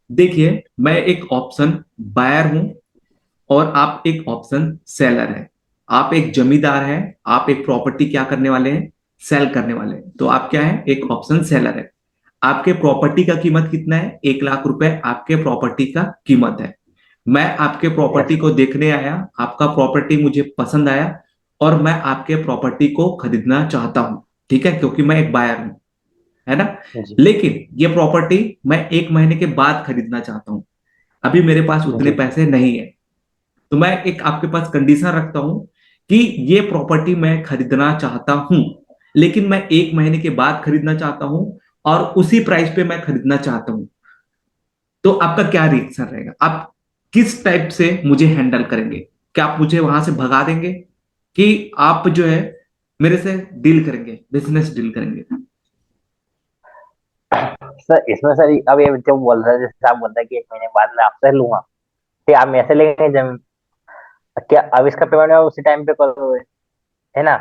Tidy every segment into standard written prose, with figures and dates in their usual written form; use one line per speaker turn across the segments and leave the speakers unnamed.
देखिए, मैं एक ऑप्शन बायर हूं और आप एक ऑप्शन सेलर है। आप एक जमींदार हैं, आप एक प्रॉपर्टी क्या करने वाले हैं, सेल करने वाले हैं। तो आप क्या है, एक ऑप्शन सेलर है। आपके प्रॉपर्टी का कीमत कितना है, 1 लाख रुपए आपके प्रॉपर्टी का कीमत है। मैं आपके प्रॉपर्टी
यस
को देखने आया, आपका प्रॉपर्टी मुझे पसंद आया और मैं आपके प्रॉपर्टी को खरीदना चाहता हूं। ठीक है, क्योंकि मैं एक बायर हूं, है ना।
जी।
लेकिन ये प्रॉपर्टी मैं 1 महीने के बाद खरीदना चाहता हूं। अभी मेरे पास उतने
जी।
पैसे नहीं है। तो मैं एक आपके पास कंडीशन रखता हूं कि ये प्रॉपर्टी मैं खरीदना चाहता हूं, लेकिन मैं 1 महीने के बाद खरीदना चाहता हूं और उसी प्राइस पे मैं खरीदना चाहता हूं। तो आपका क्या रिएक्शन रहेगा, आप किस टाइप से मुझे हैंडल करेंगे? क्या आप मुझे वहां से भगा देंगे कि आप जो है मेरे से डील करेंगे, बिजनेस डील करेंगे?
सर इसमें सर अब ये जब बोल रहे हैं, जैसे आप बोल रहे हैं कि 1 महीने बाद मैं आपसे लूंगा, फिर आप मेरे से लेंगे जमीन, क्या अब इसका पेमेंट मैं उसी टाइम पे करोगे, है ना?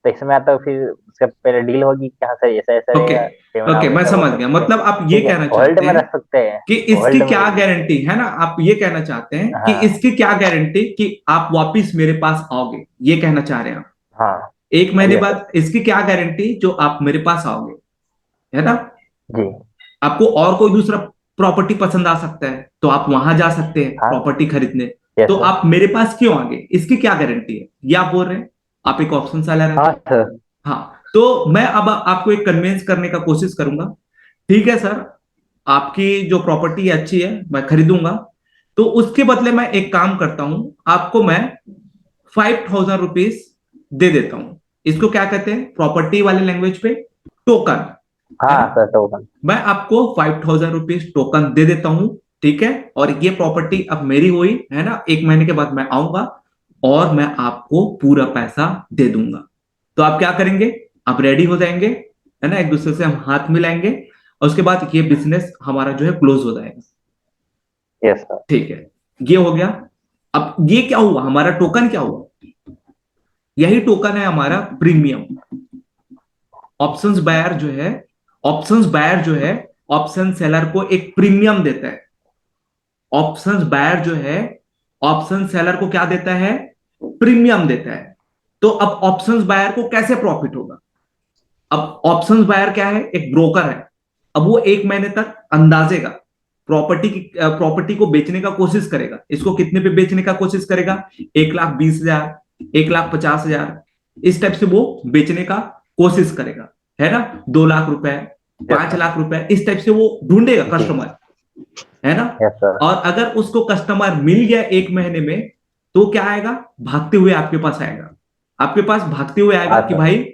तो इसमें तो फिर उसका पहले डील होगी कि हाँ सर ऐसा ऐसा
ओके।
रहेगा, पेमेंट
ओके,
आप
मैं
ऐसा कर
समझ गया।
सकते हैं।
मतलब आप ये
ठीक है,
कहना
होल्ड
चाहते
में
हैं
रख सकते हैं,
कि इसकी
होल्ड में
क्या
रहेगी।
गारंटी है ना, आप ये कहना चाहते हैं कि
हाँ।
इसकी क्या गारंटी कि आप वापिस मेरे पास आओगे, ये कहना चाह रहे हैं आप।
हाँ।
1 महीने
यस।
बाद इसकी क्या गारंटी जो आप मेरे पास आओगे, है ना।
जी।
आपको और कोई दूसरा प्रॉपर्टी पसंद आ सकता है तो आप वहां जा सकते हैं
हाँ।
प्रॉपर्टी खरीदने। तो
यस सर।
आप मेरे पास क्यों आगे, इसकी क्या गारंटी है, ये आप बोल रहे हैं। आप एक ऑप्शन सेलर है
हाँ
तो।
सर।
हाँ। तो मैं अब आपको एक कन्विंस करने का कोशिश करूंगा। ठीक है सर, आपकी जो प्रॉपर्टी अच्छी है मैं खरीदूंगा। तो उसके बदले मैं एक काम करता हूं, आपको मैं 5,000 रुपीज दे देता हूं। इसको क्या कहते हैं प्रॉपर्टी वाले लैंग्वेज पे, टोकन, है
हाँ
ना।
Sir token.
मैं आपको 5,000 रुपीज टोकन दे देता हूं। ठीक है, और ये प्रॉपर्टी अब मेरी हुई, है ना। 1 महीने के बाद मैं आऊंगा और मैं आपको पूरा पैसा दे दूंगा। तो आप क्या करेंगे, आप रेडी हो जाएंगे, है ना। एक दूसरे से हम हाथ मिलाएंगे और उसके बाद ये बिजनेस हमारा जो है क्लोज हो जाएगा।
Yes sir.
ठीक है, ये हो गया। अब ये क्या हुआ, हमारा टोकन क्या हुआ, यही टोकन है हमारा प्रीमियम। ऑप्शंस बायर जो है, ऑप्शंस बायर जो है ऑप्शन सेलर को एक प्रीमियम देता है। ऑप्शंस बायर जो है ऑप्शन सेलर को क्या देता है, प्रीमियम देता है। तो अब ऑप्शंस बायर को कैसे प्रॉफिट होगा? अब ऑप्शंस बायर क्या है, एक ब्रोकर है। अब वो 1 महीने तक अंदाजेगा प्रॉपर्टी को बेचने का कोशिश करेगा। इसको कितने पे बेचने का कोशिश करेगा, 1,20,000, 1,50,000, इस टाइप से वो बेचने का कोशिश करेगा, है ना। 2 लाख रुपए,
यस
5 लाख रुपए, इस टाइप से वो ढूंढेगा
सर। जी।
कस्टमर, है ना।
Yes sir.
और अगर उसको कस्टमर मिल गया 1 महीने में, तो क्या आएगा, भागते हुए आपके पास आएगा। आपके पास भागते हुए आएगा
हाँ
कि
सर।
भाई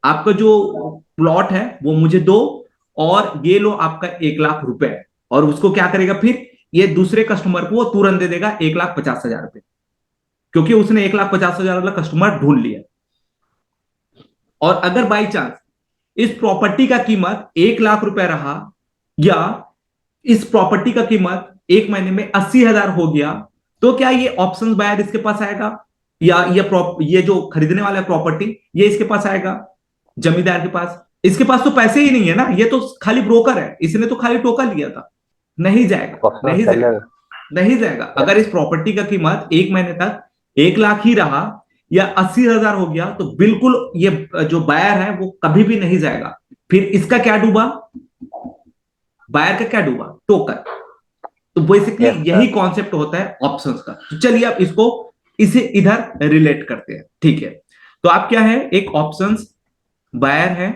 आपका जो प्लॉट है वो मुझे दो, और ये लो आपका 1 लाख रुपए। और उसको क्या करेगा फिर, ये दूसरे कस्टमर को वो तुरंत दे देगा 1,50,000 रुपए, क्योंकि उसने 1,50,000 वाला कस्टमर ढूंढ लिया। और अगर बाई चांस इस प्रॉपर्टी का कीमत 1 लाख रुपए रहा, या इस प्रॉपर्टी का कीमत 1 महीने में 80,000 हो गया, तो क्या ये ऑप्शन बायर इसके पास आएगा, या ये जो खरीदने वाला है प्रॉपर्टी, ये इसके पास आएगा, जमींदार के पास? इसके पास तो पैसे ही नहीं है ना, ये तो खाली ब्रोकर है, इसने तो खाली टोकन लिया था। नहीं जाएगा,
ऑप्शन
नहीं
सेलर।
जाएगा, नहीं जाएगा।
यस।
अगर इस प्रॉपर्टी का कीमत 1 महीने तक 1 लाख ही रहा या 80,000 हो गया, तो बिल्कुल ये जो बायर है वो कभी भी नहीं जाएगा। फिर इसका क्या डूबा, बायर का क्या डूबा, टोकन। तो बेसिकली
यस
यही
सर।
कॉन्सेप्ट होता है ऑप्शंस का। तो चलिए आप इसको इसे इधर रिलेट करते हैं। ठीक है, तो आप क्या है, एक ऑप्शंस बायर है,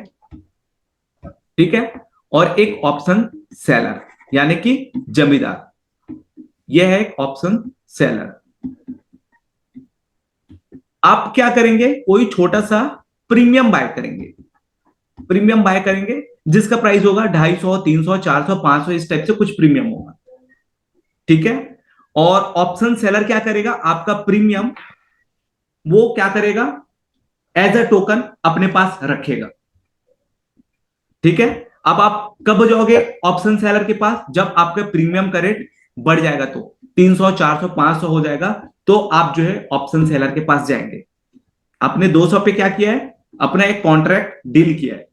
ठीक है, और एक ऑप्शन सेलर, यानी कि जमींदार। यह है एक ऑप्शन सेलर। आप क्या करेंगे, कोई छोटा सा प्रीमियम बाय करेंगे, प्रीमियम बाय करेंगे जिसका प्राइस होगा 250, 300, 400, 500, इस टाइप से कुछ प्रीमियम होगा। ठीक है, और ऑप्शन सेलर क्या करेगा, आपका प्रीमियम वो क्या करेगा, एज अ टोकन अपने पास रखेगा। ठीक है। अब आप कब जाओगे
यस।
ऑप्शन सेलर के पास, जब आपका प्रीमियम का रेट बढ़ जाएगा, तो 300, 400, 500 हो जाएगा, तो आप जो है ऑप्शन सेलर के पास जाएंगे। आपने 200 पे क्या किया है, अपना एक कॉन्ट्रैक्ट डील किया है।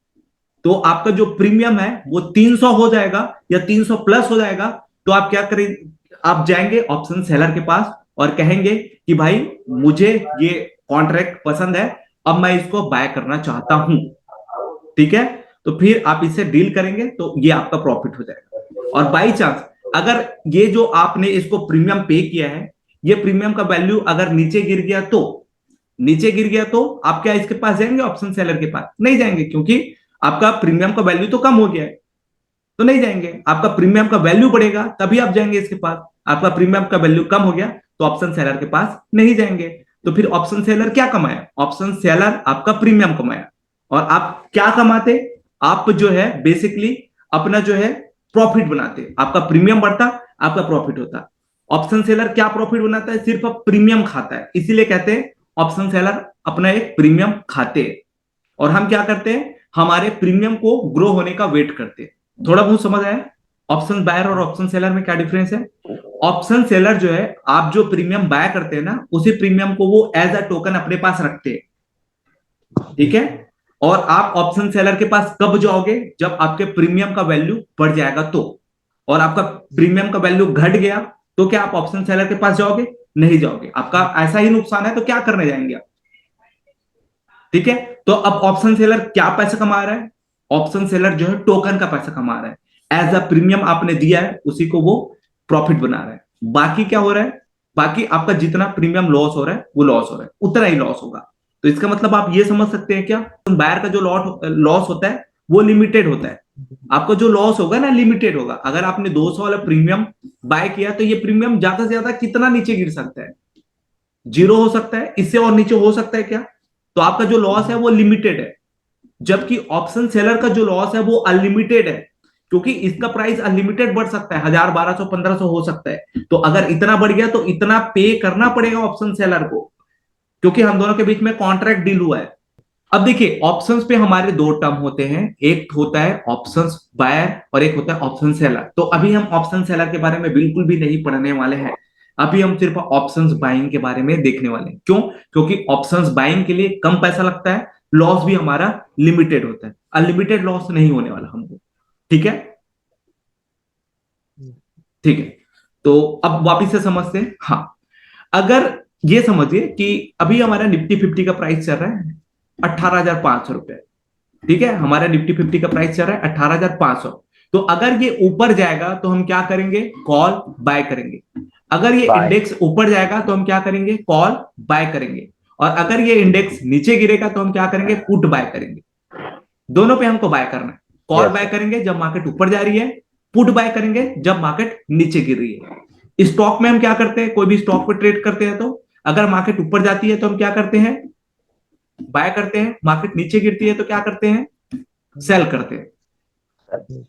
तो आपका जो प्रीमियम है वो 300 हो जाएगा या 300 प्लस हो जाएगा, तो आप क्या करें, आप जाएंगे ऑप्शन सेलर के पास और कहेंगे कि भाई मुझे ये कॉन्ट्रैक्ट पसंद है, अब मैं इसको बाय करना चाहता हूं। ठीक है, तो फिर आप इससे डील करेंगे तो ये आपका प्रॉफिट हो जाएगा। और बाई चांस अगर ये जो आपने इसको प्रीमियम पे किया है, ये प्रीमियम का वैल्यू अगर नीचे गिर गया तो, नीचे गिर गया तो आप क्या इसके पास जाएंगे, ऑप्शन सेलर के पास नहीं जाएंगे, क्योंकि आपका प्रीमियम का वैल्यू तो कम हो गया है, तो नहीं जाएंगे। आपका प्रीमियम का वैल्यू बढ़ेगा तभी आप जाएंगे इसके पास। आपका प्रीमियम का वैल्यू कम हो गया तो ऑप्शन सेलर के पास नहीं जाएंगे। तो फिर ऑप्शन सेलर क्या कमाया, ऑप्शन सेलर आपका प्रीमियम कमाया। और आप क्या कमाते, आप जो है बेसिकली अपना जो है प्रॉफिट बनाते, आपका प्रीमियम बढ़ता, आपका प्रॉफिट होता। ऑप्शन सेलर क्या प्रॉफिट बनाता है, सिर्फ प्रीमियम खाता है, इसीलिए कहते हैं ऑप्शन सेलर अपना एक प्रीमियम खाते हैं। और हम क्या करते हैं, हमारे प्रीमियम को ग्रो होने का वेट करते हैं। थोड़ा बहुत समझ आया ऑप्शन बायर और ऑप्शन सेलर में क्या डिफरेंस है। ऑप्शन सेलर जो है, आप जो प्रीमियम बाय करते हैं ना, उसी प्रीमियम को वो एज अ टोकन अपने पास रखते हैं। ठीक है, और आप ऑप्शन सेलर के पास कब जाओगे, जब आपके प्रीमियम का वैल्यू बढ़ जाएगा तो। और आपका प्रीमियम का वैल्यू घट गया तो क्या आप ऑप्शन सेलर के पास जाओगे, नहीं जाओगे, आपका ऐसा ही नुकसान है, तो क्या करने जाएंगे आप। ठीक है, तो अब ऑप्शन सेलर क्या पैसा कमा रहा है, ऑप्शन सेलर जो है टोकन का पैसा कमा रहा है, एज अ प्रीमियम आपने दिया है उसी को वो प्रॉफिट बना रहा है। बाकी क्या हो रहा है, बाकी आपका जितना प्रीमियम लॉस हो रहा है वो लॉस हो रहा है, उतना ही लॉस होगा। तो इसका मतलब आप ये समझ सकते हैं क्या, बायर का जो लॉस होता है वो लिमिटेड होता है, आपका जो लॉस होगा ना लिमिटेड होगा। अगर आपने 200 वाला प्रीमियम बाय किया तो ये प्रीमियम ज्यादा से ज्यादा कितना नीचे गिर सकता है, जीरो हो सकता है, इससे और नीचे हो सकता है क्या। तो आपका जो लॉस है वो लिमिटेड है, जबकि ऑप्शन सेलर का जो लॉस है वो अनलिमिटेड है, क्योंकि इसका प्राइस अनलिमिटेड बढ़ सकता है, 1000 1200 1500 हो सकता है। तो अगर इतना बढ़ गया तो इतना पे करना पड़ेगा ऑप्शन सेलर को, क्योंकि हम दोनों के बीच में कॉन्ट्रैक्ट डील हुआ है। अब देखिए ऑप्शंस पे हमारे दो टर्म होते हैं, एक होता है ऑप्शंस बायर और एक होता है ऑप्शन सेलर। तो अभी हम ऑप्शन सेलर के बारे में बिल्कुल भी नहीं पढ़ने वाले हैं, अभी हम सिर्फ ऑप्शंस बाइंग के बारे में देखने वाले हैं। क्यों, क्योंकि ऑप्शंस बाइंग के लिए कम पैसा लगता है, लॉस भी हमारा लिमिटेड होता है, अनलिमिटेड लॉस नहीं होने वाला हमको। ठीक है, ठीक है, तो अब वापिस से समझते हैं। हाँ, अगर ये समझिए कि अभी हमारा निफ्टी 50 का प्राइस चल रहा है 18,500 रुपए। ठीक है, हमारा निफ्टी 50 का प्राइस चल रहा है 18,500। तो अगर ये ऊपर जाएगा तो हम क्या करेंगे, कॉल बाय करेंगे। अगर ये
बाय।
इंडेक्स ऊपर जाएगा तो हम क्या करेंगे, कॉल बाय करेंगे। और अगर ये इंडेक्स नीचे गिरेगा तो हम क्या करेंगे, पुट बाय करेंगे। दोनों पे हमको बाय करना है, कॉल
यस
बाय
सर।
करेंगे जब मार्केट ऊपर जा रही है, पुट बाय करेंगे जब मार्केट नीचे गिर रही है। स्टॉक में हम क्या करते हैं, कोई भी स्टॉक पे ट्रेड करते हैं तो अगर मार्केट ऊपर जाती है तो हम क्या करते हैं, बाय करते हैं, मार्केट नीचे गिरती है तो क्या करते हैं, सेल करते हैं।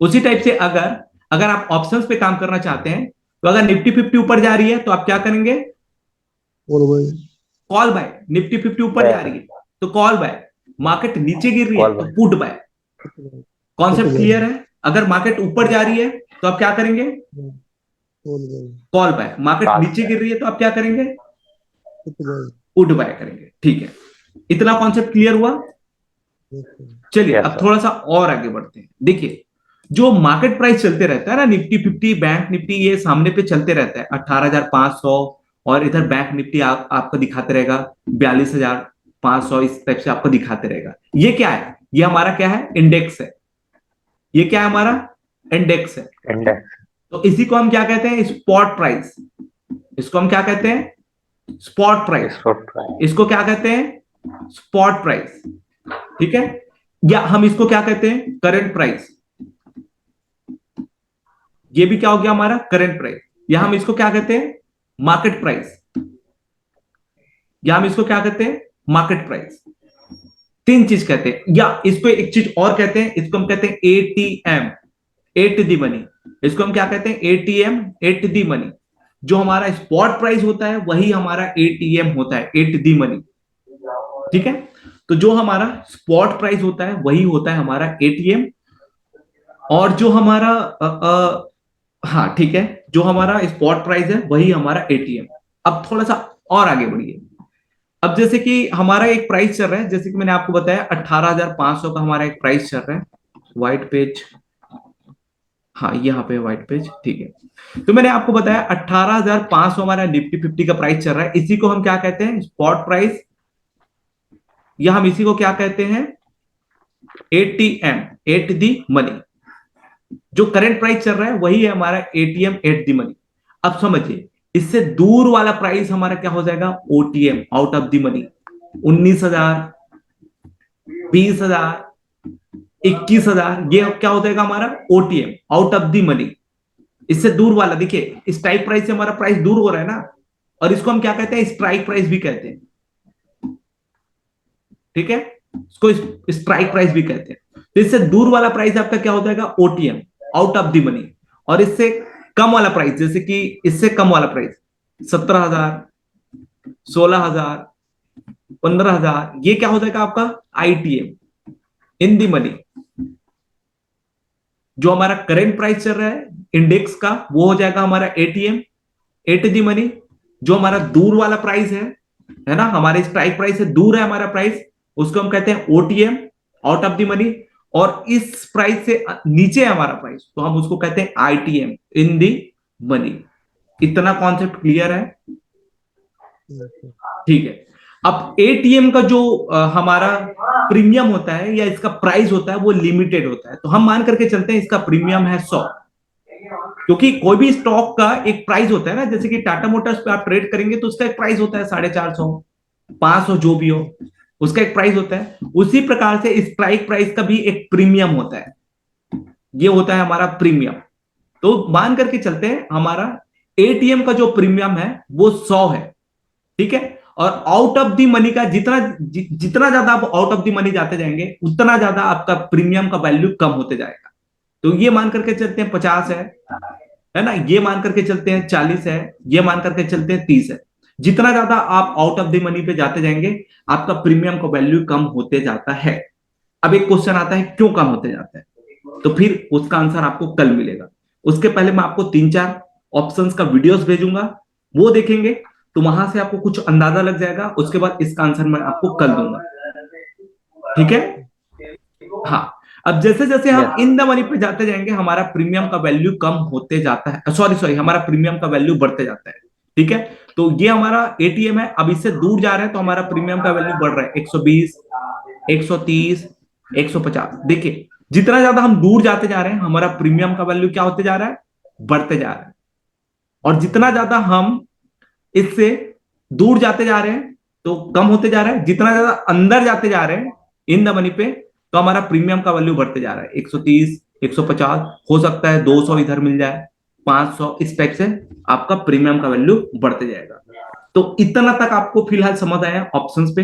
उसी टाइप से अगर अगर आप ऑप्शंस पे काम करना चाहते हैं, तो अगर निफ्टी 50 ऊपर जा रही है तो आप क्या करेंगे, कॉल बाय। निफ्टी 50 ऊपर जा रही है तो कॉल बाय, मार्केट नीचे गिर रही है
कॉल
तो
bye.
Put bye. Concept clear है, अगर मार्केट ऊपर जा रही है तो आप क्या करेंगे, कॉल बाय, मार्केट
कॉल
नीचे गिर रही है तो आप क्या करेंगे,
बाय।
पुट बाय करेंगे। ठीक है, इतना कॉन्सेप्ट क्लियर हुआ। चलिए
यस
अब
सर।
थोड़ा सा और आगे बढ़ते हैं। देखिए जो मार्केट प्राइस चलते रहता है ना, निफ्टी 50 बैंक निफ्टी ये सामने पे चलते रहता है 18,500, और इधर बैंक निफ्टी आपको दिखाते रहेगा 42,500, इस टाइप से आपको दिखाते रहेगा। ये क्या है, ये हमारा क्या है, इंडेक्स है। ये क्या है, हमारा इंडेक्स है।
इंडेक्स।
तो इसी को हम क्या कहते हैं, स्पॉट प्राइस। इसको हम क्या कहते हैं, स्पॉट प्राइस। इसको क्या कहते हैं, स्पॉट प्राइस। ठीक है, या हम इसको क्या कहते हैं, करंट प्राइस। ये भी क्या हो गया हमारा, करंट प्राइस। या हम इसको क्या कहते हैं, मार्केट प्राइस। या हम इसको क्या कहते हैं, मार्केट प्राइस। तीन चीज कहते हैं, या इसको एक चीज और कहते हैं, इसको हम कहते हैं एटीएम, एट दी मनी। इसको हम क्या कहते हैं, एटीएम, एट दी मनी। जो हमारा स्पॉट प्राइस होता है वही हमारा एटीएम होता है, एट दी मनी। ठीक है, तो जो हमारा स्पॉट प्राइस होता है वही होता है हमारा एटीएम। और जो हमारा हाँ ठीक है, जो हमारा स्पॉट प्राइस है वही हमारा एटीएम। अब थोड़ा सा और आगे बढ़िए। अब जैसे कि हमारा एक प्राइस चल रहा है, जैसे कि मैंने आपको बताया 18,500 का हमारा एक प्राइस चल रहा है, व्हाइट पेज। हाँ यहाँ पे व्हाइट पेज, ठीक है। तो मैंने आपको बताया 18,500 हमारा निफ्टी 50 का प्राइस चल रहा है। इसी को हम क्या कहते हैं, स्पॉट प्राइस, या हम इसी को क्या कहते हैं, एटीएम, एट दी मनी। जो करंट प्राइस चल रहा है वही है हमारा एटीएम, एट दी मनी। अब समझिए, इससे दूर वाला प्राइस हमारा क्या हो जाएगा, OTM, out of the money. 19,000, 20,000, 21,000, ये क्या हो जाएगा हमारा OTM, out of the money. इससे दूर वाला, देखिए इस टाइप प्राइस से हमारा प्राइस दूर हो रहा है ना, और इसको हम क्या कहते हैं, स्ट्राइक प्राइस भी कहते हैं, ठीक है, इसको स्ट्राइक प्राइस भी कहते हैं। तो इससे दूर वाला प्राइस आपका क्या हो जाएगा, OTM, out of the money. और इससे कम वाला प्राइस, जैसे कि इससे कम वाला प्राइस 17,000, 16,000, 15,000, ये क्या हो जाएगा आपका आईटीएम, इन दी मनी। जो हमारा करंट प्राइस चल रहा है इंडेक्स का, वो हो जाएगा हमारा एटीएम, एट दी मनी। जो हमारा दूर वाला प्राइस है ना, हमारे स्ट्राइक प्राइस से दूर है हमारा प्राइस, उसको हम कहते हैं OTM, out of the money. और इस प्राइस से नीचे है हमारा प्राइस, तो हम उसको कहते हैं आईटीएम, इन दी मनी। इतना कॉन्सेप्ट क्लियर है, ठीक है। अब एटीएम का जो हमारा प्रीमियम होता है या इसका प्राइस होता है वो लिमिटेड होता है। तो हम मान करके चलते हैं इसका प्रीमियम है 100, क्योंकि कोई भी स्टॉक का एक प्राइस होता है ना, जैसे कि टाटा मोटर्स पे आप ट्रेड करेंगे तो उसका एक प्राइस होता है 450, 500, जो भी हो उसका एक प्राइस होता है। उसी प्रकार से स्ट्राइक प्राइस का भी एक प्रीमियम होता है, ये होता है हमारा प्रीमियम। तो मान करके चलते हैं हमारा एटीएम का जो प्रीमियम है वो 100 है, ठीक है। और आउट ऑफ द मनी का जितना ज्यादा आप आउट ऑफ द मनी जाते जाएंगे उतना ज्यादा आपका प्रीमियम का वैल्यू कम होते जाएगा। तो ये मान करके चलते हैं 50 है ना, ये मान करके चलते हैं 40 है, ये मान करके चलते हैं 30 है। जितना ज्यादा आप आउट ऑफ द मनी पे जाते जाएंगे आपका प्रीमियम का वैल्यू कम होते जाता है। अब एक क्वेश्चन आता है क्यों कम होते जाता है, तो फिर उसका आंसर आपको कल मिलेगा। उसके पहले मैं आपको 3-4 ऑप्शंस का वीडियोस भेजूंगा, वो देखेंगे तो वहां से आपको कुछ अंदाजा लग जाएगा। उसके बाद इसका आंसर मैं आपको कल दूंगा, ठीक है। हाँ, अब जैसे जैसे हम इन द मनी पे जाते जाएंगे हमारा प्रीमियम का वैल्यू कम होते जाता है, सॉरी हमारा प्रीमियम का वैल्यू बढ़ते जाता है, ठीक है। तो ये हमारा एटीएम है, अब इससे दूर जा रहे हैं तो हमारा प्रीमियम का वैल्यू बढ़ रहा है 120, 130, 150। देखिए जितना ज्यादा हम दूर जाते जा रहे हैं हमारा प्रीमियम का वैल्यू क्या होते जा रहा है, बढ़ते जा रहा है। और जितना ज्यादा हम इससे दूर जाते जा रहे हैं तो कम होते जा रहा है। जितना ज्यादा अंदर जाते जा रहे हैं इन द मनी पे तो हमारा प्रीमियम का वैल्यू बढ़ते जा रहा है, 130, 150, हो सकता है 200 इधर मिल जाए, 500, इस टाइप से आपका प्रीमियम का वैल्यू बढ़ते जाएगा। तो इतना तक आपको फिलहाल समझ आया ऑप्शंस पे।